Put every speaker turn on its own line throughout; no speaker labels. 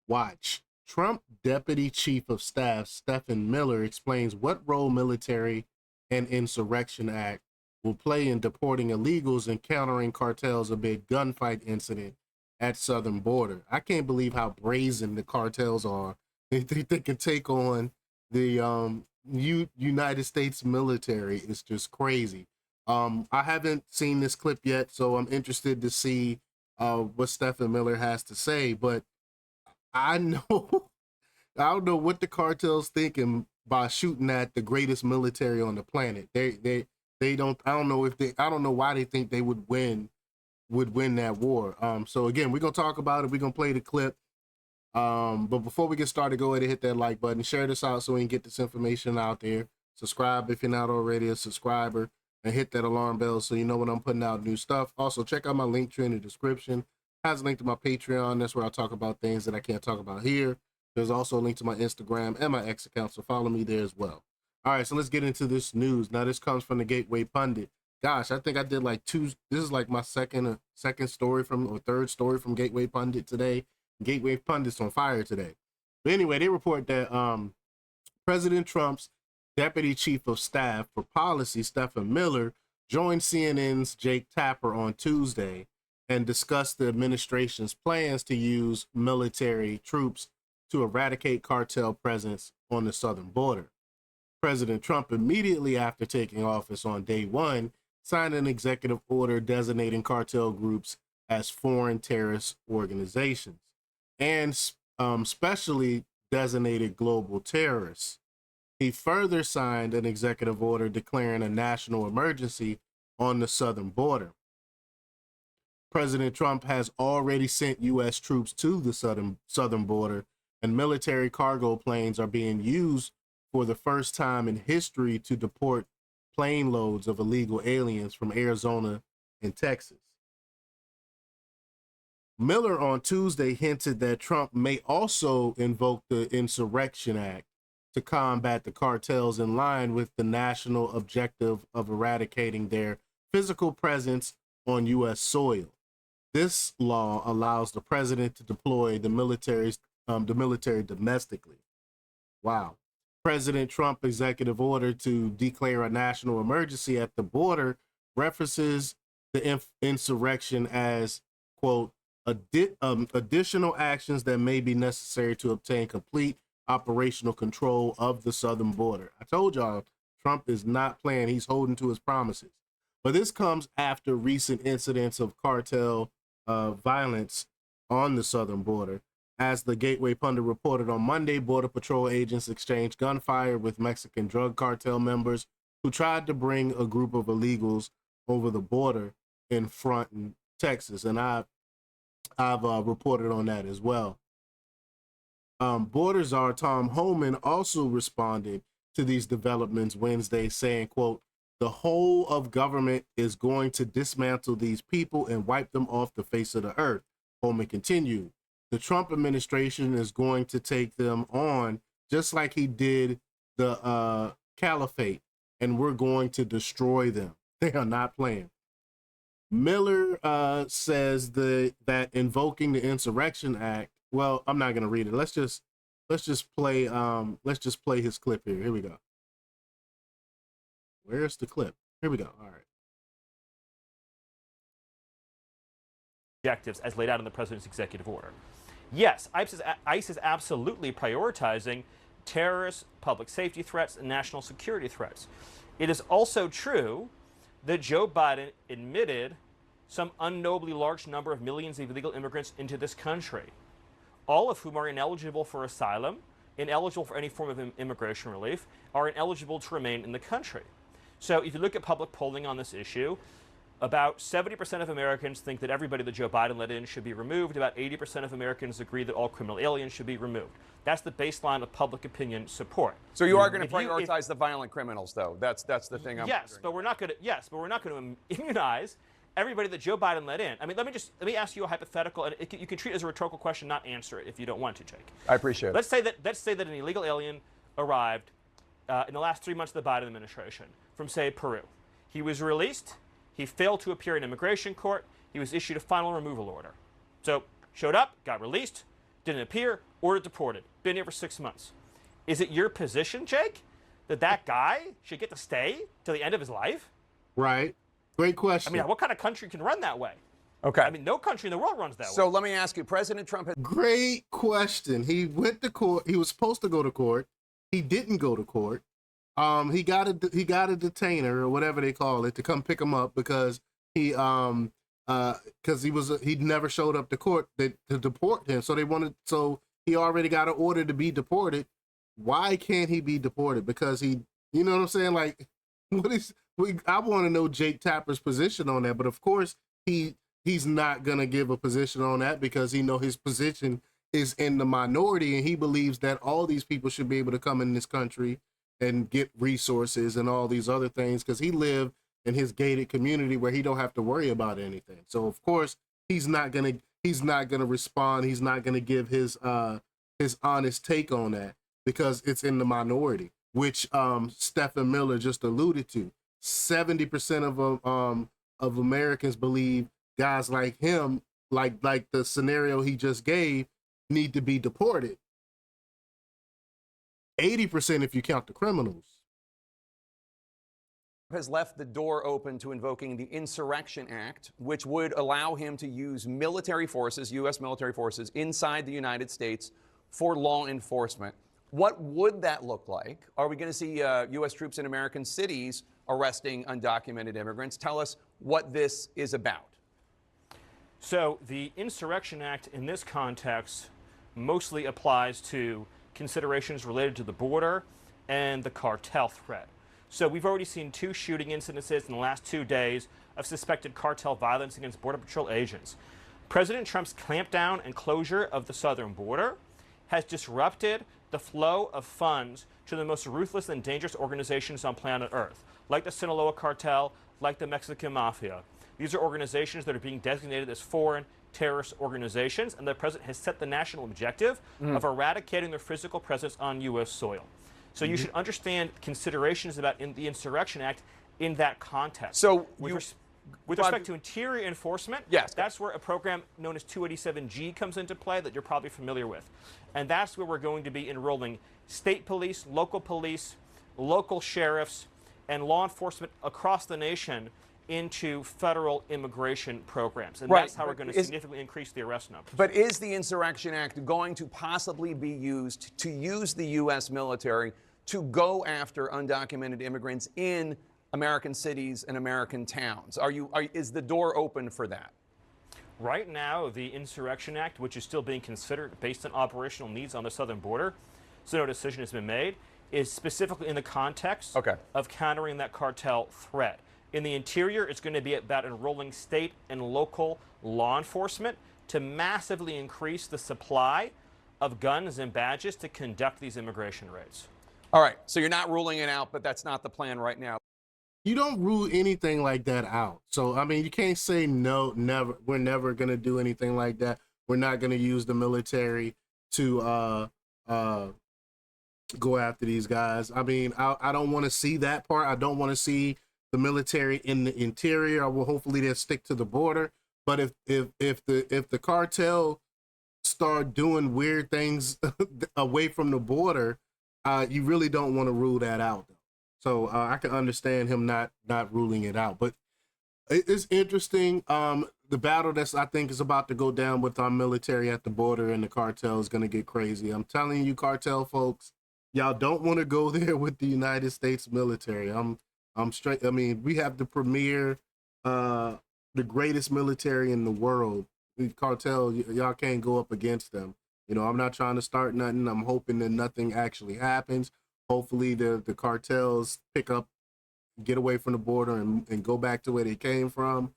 Watch. Trump Deputy Chief of Staff Stephen Miller explains what role military and Insurrection Act will play in deporting illegals and countering cartels amid gunfight incident at southern border. I can't believe how brazen the cartels are. They think they can take on the United States military. It's just crazy. I haven't seen this clip yet, so I'm interested to see what Stephen Miller has to say. But I know I don't know what the cartel's thinking by shooting at the greatest military on the planet. They don't. I don't know why they think they would win that war. So again, we're gonna talk about it. We're gonna play the clip. But before we get started, go ahead and hit that like button, share this out so we can get this information out there. Subscribe if you're not already a subscriber, and hit that alarm bell so you know when I'm putting out new stuff. Also, check out my link tree in the description. It has a link to my Patreon. That's where I talk about things that I can't talk about here. There's also a link to my Instagram and my X account, so follow me there as well. All right, so let's get into this news. Now, this comes from the Gateway Pundit. Gosh, I think I did like two. This is like my second story from, or third story from Gateway Pundit today. Gateway Pundit's on fire today. But anyway, they report that President Trump's Deputy Chief of Staff for Policy, Stephen Miller, joined CNN's Jake Tapper on Tuesday and discussed the administration's plans to use military troops to eradicate cartel presence on the southern border. President Trump, immediately after taking office on day one, signed an executive order designating cartel groups as foreign terrorist organizations and specially designated global terrorists. He further signed an executive order declaring a national emergency on the southern border. President Trump has already sent U.S. troops to the southern border, and military cargo planes are being used for the first time in history to deport plane loads of illegal aliens from Arizona and Texas. Miller on Tuesday hinted that Trump may also invoke the Insurrection Act to combat the cartels in line with the national objective of eradicating their physical presence on U.S. soil. This law allows the president to deploy the military domestically. Wow. President Trump executive order to declare a national emergency at the border references the insurrection as, quote, additional actions that may be necessary to obtain complete operational control of the southern border. I told y'all, Trump is not playing. He's holding to his promises. But this comes after recent incidents of cartel violence on the southern border. As the Gateway Pundit reported on Monday, Border Patrol agents exchanged gunfire with Mexican drug cartel members who tried to bring a group of illegals over the border in Fronton, Texas. And I've reported on that as well. Border Czar Tom Homan also responded to these developments Wednesday, saying, quote, "The whole of government is going to dismantle these people and wipe them off the face of the earth." Homan continued, "The Trump administration is going to take them on just like he did the caliphate, and we're going to destroy them. They are not playing." Miller says that invoking the Insurrection Act. Well, I'm not going to read it. Let's just play his clip here. Here we go. Where's the clip? Here we go. All right.
Objectives as laid out in the president's executive order. Yes, ICE is absolutely prioritizing terrorist, public safety threats, and national security threats. It is also true that Joe Biden admitted some unknowably large number of millions of illegal immigrants into this country, all of whom are ineligible for asylum, ineligible for any form of immigration relief, are ineligible to remain in the country. So if you look at public polling on this issue, about 70% of Americans think that everybody that Joe Biden let in should be removed. About 80% of Americans agree that all criminal aliens should be removed. That's the baseline of public opinion support.
So you are going to prioritize the violent criminals, though. That's the thing.
Yes, but we're not going to immunize everybody that Joe Biden let in. I mean, let me ask you a hypothetical, and you can treat it as a rhetorical question, not answer it if you don't want to, Jake.
I appreciate it.
Let's say that an illegal alien arrived in the last 3 months of the Biden administration from, say, Peru. He was released. He failed to appear in immigration court. He was issued a final removal order. So showed up, got released, didn't appear, ordered deported, been here for 6 months. Is it your position, Jake, that that guy should get to stay till the end of his life?
Right. Great question.
I mean, what kind of country can run that way?
Okay.
I mean, no country in the world runs that way.
So let me ask you, President Trump has
Great question. He went to court. He was supposed to go to court. He didn't go to court. He got a detainer or whatever they call it to come pick him up because he'd never showed up to court to deport him. So he already got an order to be deported. Why can't he be deported? Because you know what I'm saying? Like, I want to know Jake Tapper's position on that, but of course he's not gonna give a position on that because he know his position is in the minority, and he believes that all these people should be able to come in this country and get resources and all these other things because he live in his gated community where he don't have to worry about anything. So of course he's not gonna respond. He's not gonna give his honest take on that because it's in the minority, which Stephen Miller just alluded to. 70% of Americans believe guys like him, like the scenario he just gave, need to be deported. 80% if you count the criminals.
has left the door open to invoking the Insurrection Act, which would allow him to use military forces, U.S. military forces, inside the United States for law enforcement. What would that look like? Are we going to see U.S. troops in American cities arresting undocumented immigrants? Tell us what this is about.
So the Insurrection Act in this context mostly applies to considerations related to the border and the cartel threat. So we've already seen 2 shooting incidences in the last 2 days of suspected cartel violence against Border Patrol agents. President Trump's clampdown and closure of the southern border has disrupted the flow of funds to the most ruthless and dangerous organizations on planet Earth, like the Sinaloa cartel, like the Mexican Mafia. These are organizations that are being designated as foreign terrorist organizations, and the president has set the national objective of eradicating their physical presence on U.S. soil. So you should understand considerations about in the Insurrection Act in that context.
So
with respect to interior enforcement,
yes,
that's where a program known as 287G comes into play that you're probably familiar with. And that's where we're going to be enrolling state police, local sheriffs, and law enforcement across the nation into federal immigration programs. And that's how we're going to significantly increase the arrest numbers.
But is the Insurrection Act going to possibly be used to use the U.S. military to go after undocumented immigrants in American cities and American towns? Is the door open for that?
Right now, the Insurrection Act, which is still being considered based on operational needs on the southern border, so no decision has been made, is specifically in the context of countering that cartel threat. In the interior, it's going to be about enrolling state and local law enforcement to massively increase the supply of guns and badges to conduct these immigration raids.
All right, so you're not ruling it out, but that's not the plan right now.
You don't rule anything like that out. So, I mean, you can't say no, never. We're never going to do anything like that. We're not going to use the military to go after these guys. I mean, I don't want to see that part. I don't want to see the military in the interior. Hopefully they'll stick to the border. But if the cartel start doing weird things away from the border, you really don't want to rule that out. So I can understand him not ruling it out. But it's interesting. The battle that's I think is about to go down with our military at the border and the cartel is going to get crazy. I'm telling you, cartel folks, y'all don't want to go there with the United States military. I'm straight. I mean, we have the premier, the greatest military in the world. The cartel, y'all can't go up against them. You know, I'm not trying to start nothing. I'm hoping that nothing actually happens. Hopefully the cartels pick up, get away from the border and go back to where they came from.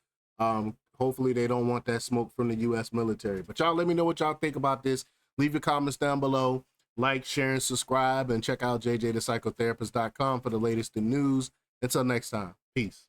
Hopefully they don't want that smoke from the U.S. military. But y'all let me know what y'all think about this. Leave your comments down below. Like, share, and subscribe. And check out jjthepsychotherapist.com for the latest in news. Until next time, peace.